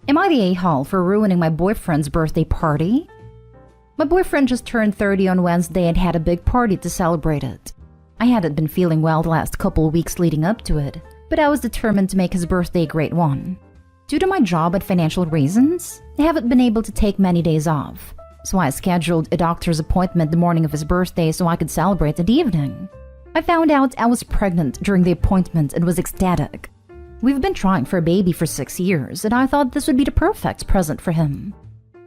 Am I the a-hole for ruining my boyfriend's birthday party? My boyfriend just turned 30 on Wednesday and had a big party to celebrate it. I hadn't been feeling well the last couple weeks leading up to it, but I was determined to make his birthday a great one. Due to my job and financial reasons, I haven't been able to take many days off, so I scheduled a doctor's appointment the morning of his birthday so I could celebrate in the evening. I found out I was pregnant during the appointment and was ecstatic. We've been trying for a baby for 6 years, and I thought this would be the perfect present for him.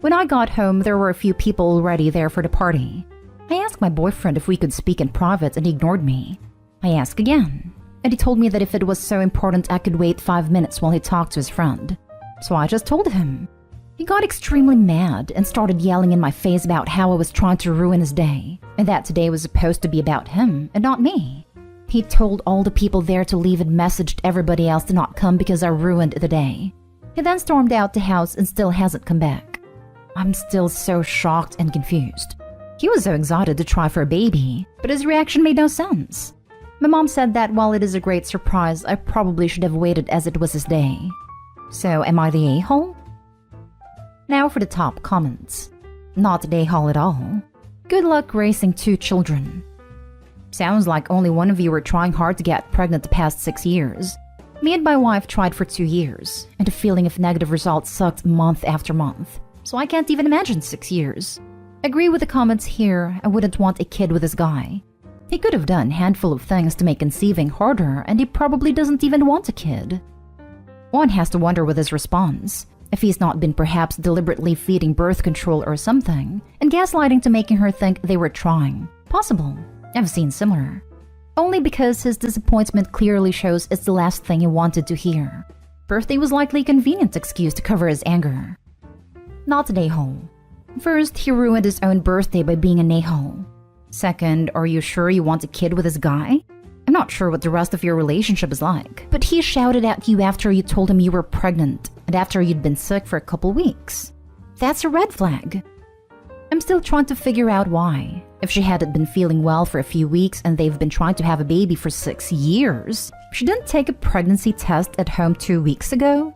When I got home, there were a few people already there for the party. I asked my boyfriend if we could speak in private, and he ignored me. I asked again, and he told me that if it was so important I could wait 5 minutes while he talked to his friend. So I just told him. He got extremely mad and started yelling in my face about how I was trying to ruin his day, and that today was supposed to be about him and not me. He told all the people there to leave and messaged everybody else to not come because I ruined the day. He then stormed out the house and still hasn't come back. I'm still so shocked and confused. He was so excited to try for a baby, but his reaction made no sense. My mom said that while it is a great surprise, I probably should have waited as it was his day. So am I the a-hole? Now for the top comments. Not the a-hole at all. Good luck raising 2 children. Sounds like only one of you were trying hard to get pregnant the past 6 years. Me and my wife tried for 2 years, and the feeling of negative results sucked month after month. So I can't even imagine 6 years. Agree with the comments here, I wouldn't want a kid with this guy. He could have done a handful of things to make conceiving harder, and he probably doesn't even want a kid. One has to wonder with his response, if he's not been perhaps deliberately feeding birth control or something, and gaslighting to making her think they were trying. Possible. I've seen similar. Only because his disappointment clearly shows it's the last thing he wanted to hear. Birthday was likely a convenient excuse to cover his anger. Not an a-hole. First, he ruined his own birthday by being an a-hole. Second, are you sure you want a kid with this guy? I'm not sure what the rest of your relationship is like, but he shouted at you after you told him you were pregnant and after you'd been sick for a couple weeks. That's a red flag. I'm still trying to figure out why. If she hadn't been feeling well for a few weeks and they've been trying to have a baby for 6 years, she didn't take a pregnancy test at home 2 weeks ago?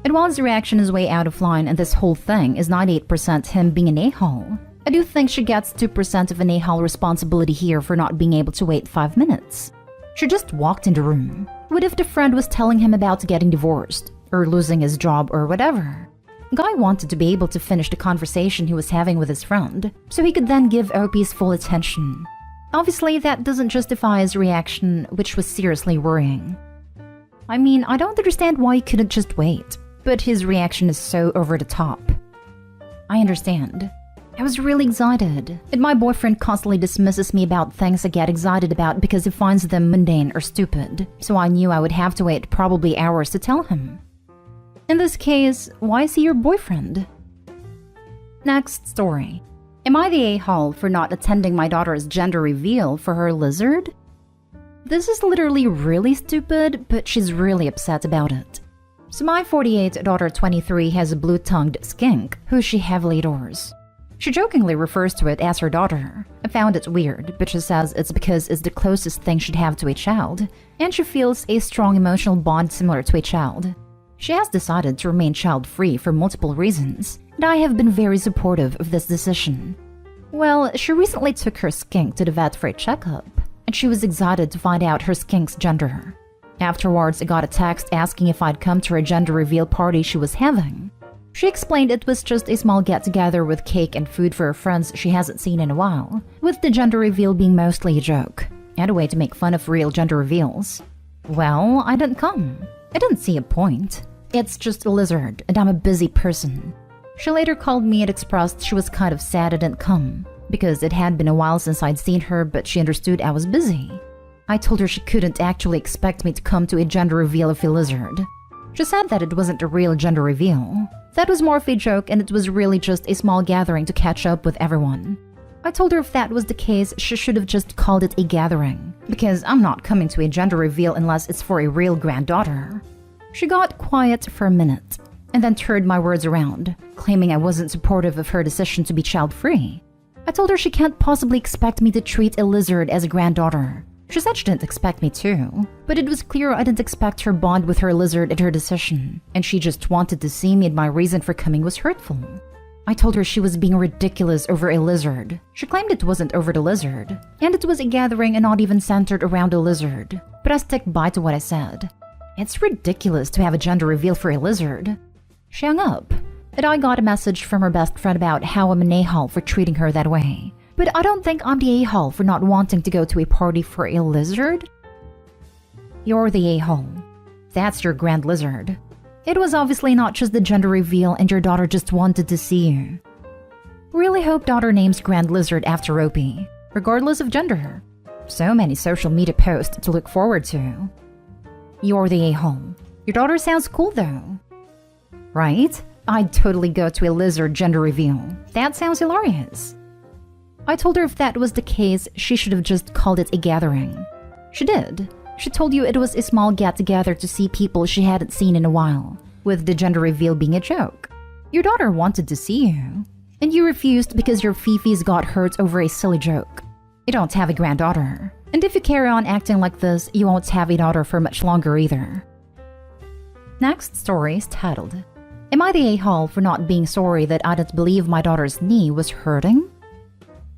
And while his reaction is way out of line and this whole thing is 98% him being an a-hole, I do think she gets 2% of an a-hole responsibility here for not being able to wait 5 minutes. She just walked in the room. What if the friend was telling him about getting divorced, or losing his job, or whatever? Guy wanted to be able to finish the conversation he was having with his friend, so he could then give OP his full attention. Obviously, that doesn't justify his reaction, which was seriously worrying. I mean, I don't understand why he couldn't just wait, but his reaction is so over the top. I understand. I was really excited, and my boyfriend constantly dismisses me about things I get excited about because he finds them mundane or stupid, so I knew I would have to wait probably hours to tell him. In this case, why is he your boyfriend? Next story. Am I the a-hole for not attending my daughter's gender reveal for her lizard? This is literally really stupid, but she's really upset about it. So my 48 daughter 23 has a blue-tongued skink who she heavily adores. She jokingly refers to it as her daughter. I found it weird, but she says it's because it's the closest thing she'd have to a child, and she feels a strong emotional bond similar to a child. She has decided to remain child-free for multiple reasons, and I have been very supportive of this decision. Well, she recently took her skink to the vet for a checkup, and she was excited to find out her skink's gender. Afterwards, I got a text asking if I'd come to her gender reveal party she was having. She explained it was just a small get-together with cake and food for her friends she hasn't seen in a while, with the gender reveal being mostly a joke, and a way to make fun of real gender reveals. Well, I didn't come. I didn't see a point. It's just a lizard, and I'm a busy person. She later called me and expressed she was kind of sad I didn't come, because it had been a while since I'd seen her, but she understood I was busy. I told her she couldn't actually expect me to come to a gender reveal of a lizard. She said that it wasn't a real gender reveal. That was more of a joke, and it was really just a small gathering to catch up with everyone. I told her if that was the case, she should have just called it a gathering, because I'm not coming to a gender reveal unless it's for a real granddaughter. She got quiet for a minute, and then turned my words around, claiming I wasn't supportive of her decision to be child-free. I told her she can't possibly expect me to treat a lizard as a granddaughter, She said she didn't expect me to, but it was clear I didn't expect her bond with her lizard at her decision, and she just wanted to see me and my reason for coming was hurtful. I told her she was being ridiculous over a lizard. She claimed it wasn't over the lizard, and it was a gathering and not even centered around a lizard, but I stuck by to what I said. It's ridiculous to have a gender reveal for a lizard. She hung up, and I got a message from her best friend about how I'm an a-hole for treating her that way. But I don't think I'm the a-hole for not wanting to go to a party for a lizard. You're the a-hole. That's your grand lizard. It was obviously not just the gender reveal and your daughter just wanted to see you. Really hope daughter names grand lizard after Opie, regardless of gender. So many social media posts to look forward to. You're the a-hole. Your daughter sounds cool though. Right? I'd totally go to a lizard gender reveal. That sounds hilarious. I told her if that was the case, she should have just called it a gathering. She did. She told you it was a small get-together to see people she hadn't seen in a while, with the gender reveal being a joke. Your daughter wanted to see you, and you refused because your fifis got hurt over a silly joke. You don't have a granddaughter, and if you carry on acting like this, you won't have a daughter for much longer either. Next story is titled, Am I the a-hole for not being sorry that I didn't believe my daughter's knee was hurting?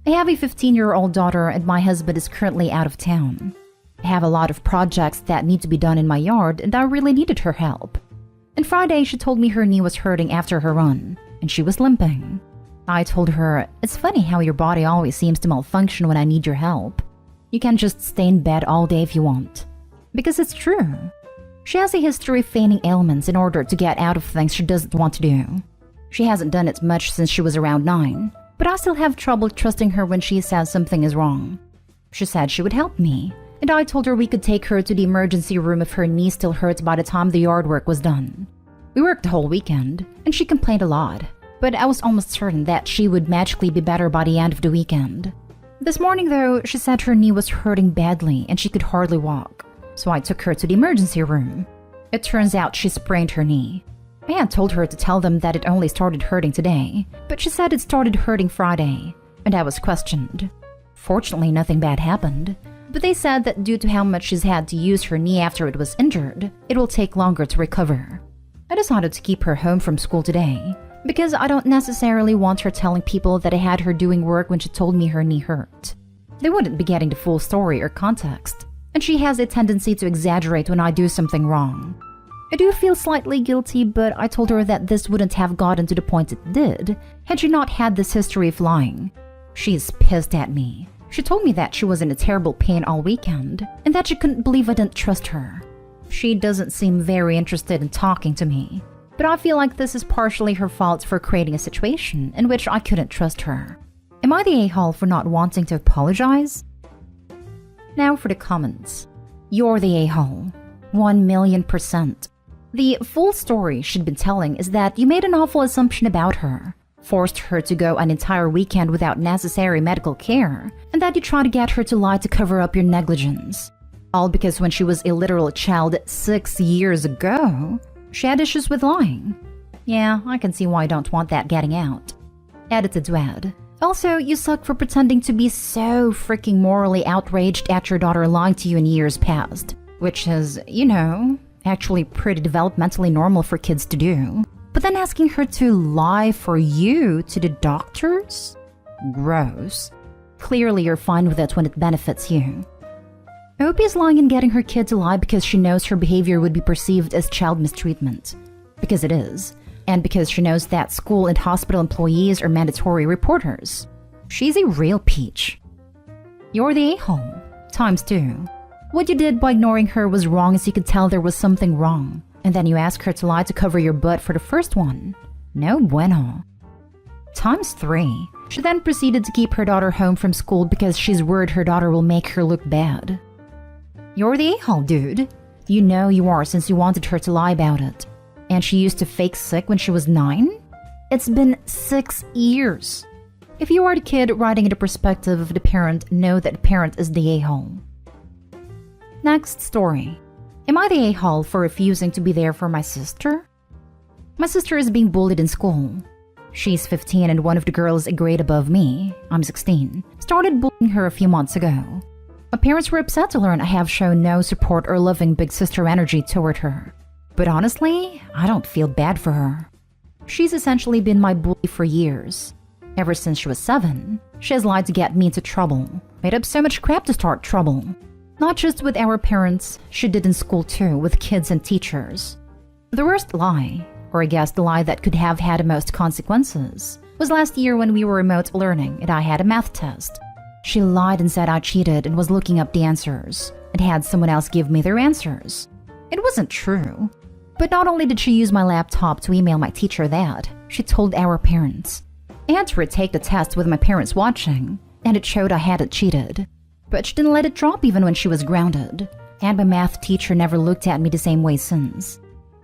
I have a 15-year-old daughter and my husband is currently out of town. I have a lot of projects that need to be done in my yard and I really needed her help. And Friday she told me her knee was hurting after her run, and she was limping. I told her, it's funny how your body always seems to malfunction when I need your help. You can't just stay in bed all day if you want. Because it's true. She has a history of feigning ailments in order to get out of things she doesn't want to do. She hasn't done it much since she was around 9, but I still have trouble trusting her when she says something is wrong. She said she would help me, and I told her we could take her to the emergency room if her knee still hurts by the time the yard work was done. We worked the whole weekend, and she complained a lot, but I was almost certain that she would magically be better by the end of the weekend. This morning though, she said her knee was hurting badly and she could hardly walk, so I took her to the emergency room. It turns out she sprained her knee. I had told her to tell them that it only started hurting today, but she said it started hurting Friday, and I was questioned. Fortunately, nothing bad happened, but they said that due to how much she's had to use her knee after it was injured, it will take longer to recover. I decided to keep her home from school today, because I don't necessarily want her telling people that I had her doing work when she told me her knee hurt. They wouldn't be getting the full story or context, and she has a tendency to exaggerate when I do something wrong. I do feel slightly guilty, but I told her that this wouldn't have gotten to the point it did had she not had this history of lying. She's pissed at me. She told me that she was in a terrible pain all weekend, and that she couldn't believe I didn't trust her. She doesn't seem very interested in talking to me, but I feel like this is partially her fault for creating a situation in which I couldn't trust her. Am I the a-hole for not wanting to apologize? Now for the comments. You're the a-hole. 1,000,000%. The full story she'd been telling is that you made an awful assumption about her, forced her to go an entire weekend without necessary medical care, and that you tried to get her to lie to cover up your negligence. All because when she was a literal child 6 years ago, she had issues with lying. Yeah, I can see why I don't want that getting out. Edited to add. Also, you suck for pretending to be so freaking morally outraged at your daughter lying to you in years past, which is, actually pretty developmentally normal for kids to do. But then asking her to lie for you to the doctors? Gross. Clearly you're fine with it when it benefits you. Opie is lying and getting her kid to lie because she knows her behavior would be perceived as child mistreatment. Because it is. And because she knows that school and hospital employees are mandatory reporters. She's a real peach. You're the a-hole. Times 2. What you did by ignoring her was wrong, as you could tell there was something wrong. And then you ask her to lie to cover your butt for the first one. No bueno. Times 3. She then proceeded to keep her daughter home from school because she's worried her daughter will make her look bad. You're the a-hole, dude. You know you are since you wanted her to lie about it. And she used to fake sick when she was 9? It's been 6 years. If you are the kid writing in the perspective of the parent, know that the parent is the a-hole. Next story. Am I the a-hole for refusing to be there for my sister? My sister is being bullied in school. She's 15 and one of the girls a grade above me, I'm 16, started bullying her a few months ago. My parents were upset to learn I have shown no support or loving big sister energy toward her. But honestly, I don't feel bad for her. She's essentially been my bully for years. Ever since she was 7, she has lied to get me into trouble, made up so much crap to start trouble. Not just with our parents, she did in school too, with kids and teachers. The worst lie, or I guess the lie that could have had the most consequences, was last year when we were remote learning and I had a math test. She lied and said I cheated and was looking up the answers, and had someone else give me their answers. It wasn't true. But not only did she use my laptop to email my teacher that, she told our parents. I had to retake the test with my parents watching, and it showed I hadn't cheated. But she didn't let it drop even when she was grounded, and my math teacher never looked at me the same way since.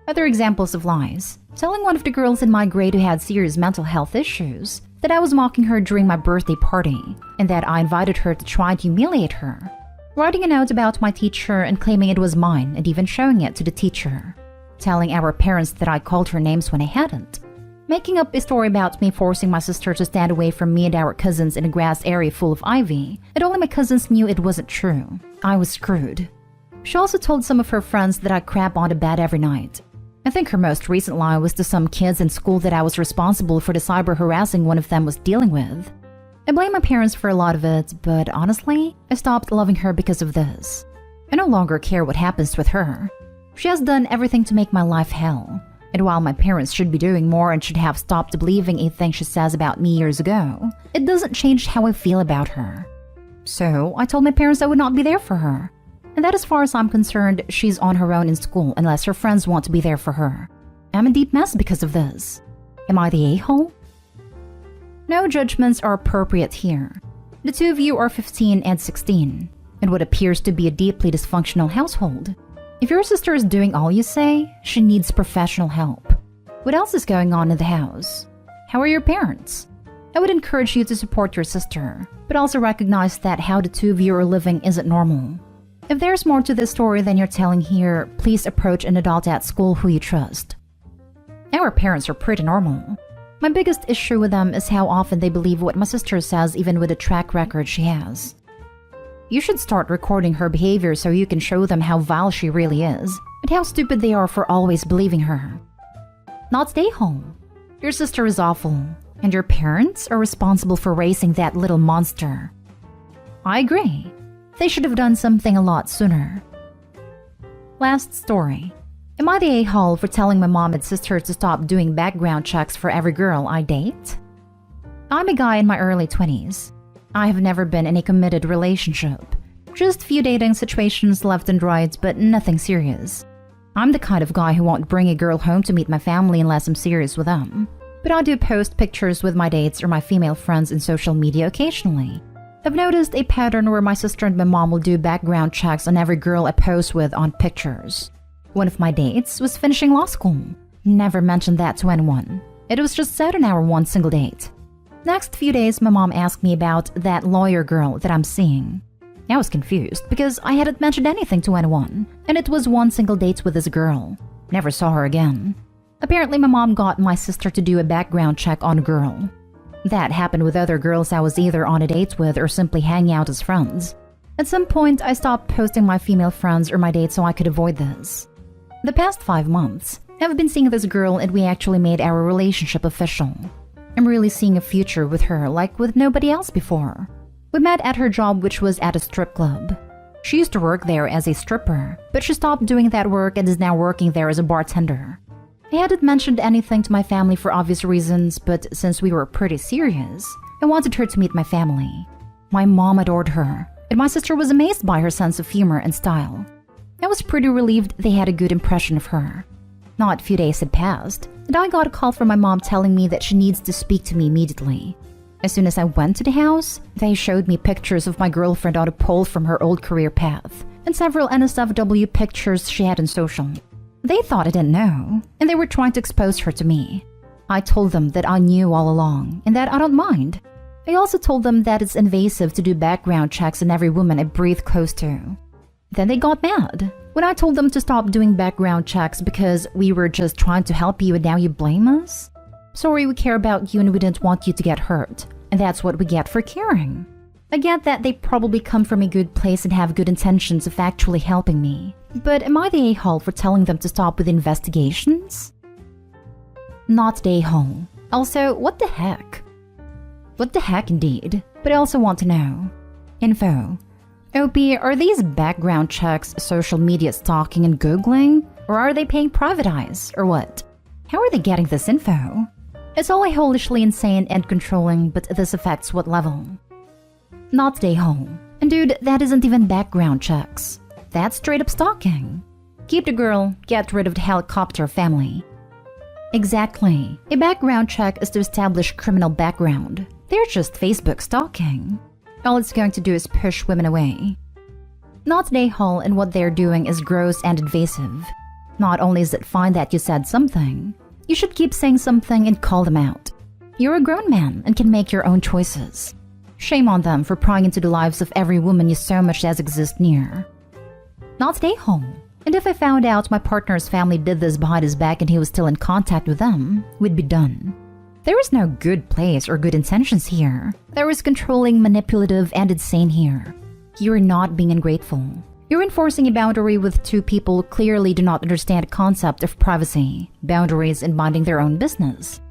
Other examples of lies: telling one of the girls in my grade who had serious mental health issues that I was mocking her during my birthday party, and that I invited her to try to humiliate her. Writing a note about my teacher and claiming it was mine and even showing it to the teacher. Telling our parents that I called her names when I hadn't. Making up a story about me forcing my sister to stand away from me and our cousins in a grass area full of ivy, and only my cousins knew it wasn't true. I was screwed. She also told some of her friends that I crap on the bed every night. I think her most recent lie was to some kids in school that I was responsible for the cyber harassing one of them was dealing with. I blame my parents for a lot of it, but honestly, I stopped loving her because of this. I no longer care what happens with her. She has done everything to make my life hell. And while my parents should be doing more and should have stopped believing anything she says about me years ago, it doesn't change how I feel about her. So I told my parents I would not be there for her. And that as far as I'm concerned, she's on her own in school unless her friends want to be there for her. I'm a deep mess because of this. Am I the a-hole? No judgments are appropriate here. The two of you are 15 and 16, in what appears to be a deeply dysfunctional household. If your sister is doing all you say, she needs professional help. What else is going on in the house? How are your parents? I would encourage you to support your sister, but also recognize that how the two of you are living isn't normal. If there's more to this story than you're telling here, please approach an adult at school who you trust. Our parents are pretty normal. My biggest issue with them is how often they believe what my sister says even with the track record she has. You should start recording her behavior so you can show them how vile she really is, and how stupid they are for always believing her. Not stay home. Your sister is awful, and your parents are responsible for raising that little monster. I agree. They should have done something a lot sooner. Last story. Am I the a-hole for telling my mom and sister to stop doing background checks for every girl I date? I'm a guy in my early 20s. I have never been in a committed relationship. Just few dating situations left and right, but nothing serious. I'm the kind of guy who won't bring a girl home to meet my family unless I'm serious with them. But I do post pictures with my dates or my female friends in social media occasionally. I've noticed a pattern where my sister and my mom will do background checks on every girl I post with on pictures. One of my dates was finishing law school. Never mentioned that to anyone. It was just said on our one single date. Next few days, my mom asked me about that lawyer girl that I'm seeing. I was confused because I hadn't mentioned anything to anyone, and it was one single date with this girl. Never saw her again. Apparently, my mom got my sister to do a background check on a girl. That happened with other girls I was either on a date with or simply hanging out as friends. At some point, I stopped posting my female friends or my dates so I could avoid this. The past 5 months, I've been seeing this girl and we actually made our relationship official. I'm really seeing a future with her like with nobody else before. We met at her job, which was at a strip club. She used to work there as a stripper, but she stopped doing that work and is now working there as a bartender. I hadn't mentioned anything to my family for obvious reasons, but since we were pretty serious, I wanted her to meet my family. My mom adored her, and my sister was amazed by her sense of humor and style. I was pretty relieved they had a good impression of her. Not a few days had passed, and I got a call from my mom telling me that she needs to speak to me immediately. As soon as I went to the house, they showed me pictures of my girlfriend on a pole from her old career path, and several NSFW pictures she had in social. They thought I didn't know, and they were trying to expose her to me. I told them that I knew all along, and that I don't mind. I also told them that it's invasive to do background checks on every woman I breathe close to. Then they got mad when I told them to stop doing background checks because we were just trying to help you and now you blame us? Sorry, we care about you and we didn't want you to get hurt, and that's what we get for caring. I get that they probably come from a good place and have good intentions of actually helping me. But am I the a-hole for telling them to stop with investigations? Not the a-hole. Also, what the heck? What the heck indeed? But I also want to know. Info. OP, are these background checks social media stalking and Googling? Or are they paying private eyes? Or what? How are they getting this info? It's all helishly insane and controlling, but this affects what level? Not the a-hole. And dude, that isn't even background checks. That's straight up stalking. Keep the girl, get rid of the helicopter family. Exactly. A background check is to establish criminal background. They're just Facebook stalking. All it's going to do is push women away. Not the a-hole, and what they're doing is gross and invasive. Not only is it fine that you said something, you should keep saying something and call them out. You're a grown man and can make your own choices. Shame on them for prying into the lives of every woman you so much as exist near. Not the a-hole. And if I found out my partner's family did this behind his back and he was still in contact with them, we'd be done. There is no good place or good intentions here. There is controlling, manipulative, and insane here. You're not being ungrateful. You're enforcing a boundary with two people who clearly do not understand the concept of privacy, boundaries, and minding their own business.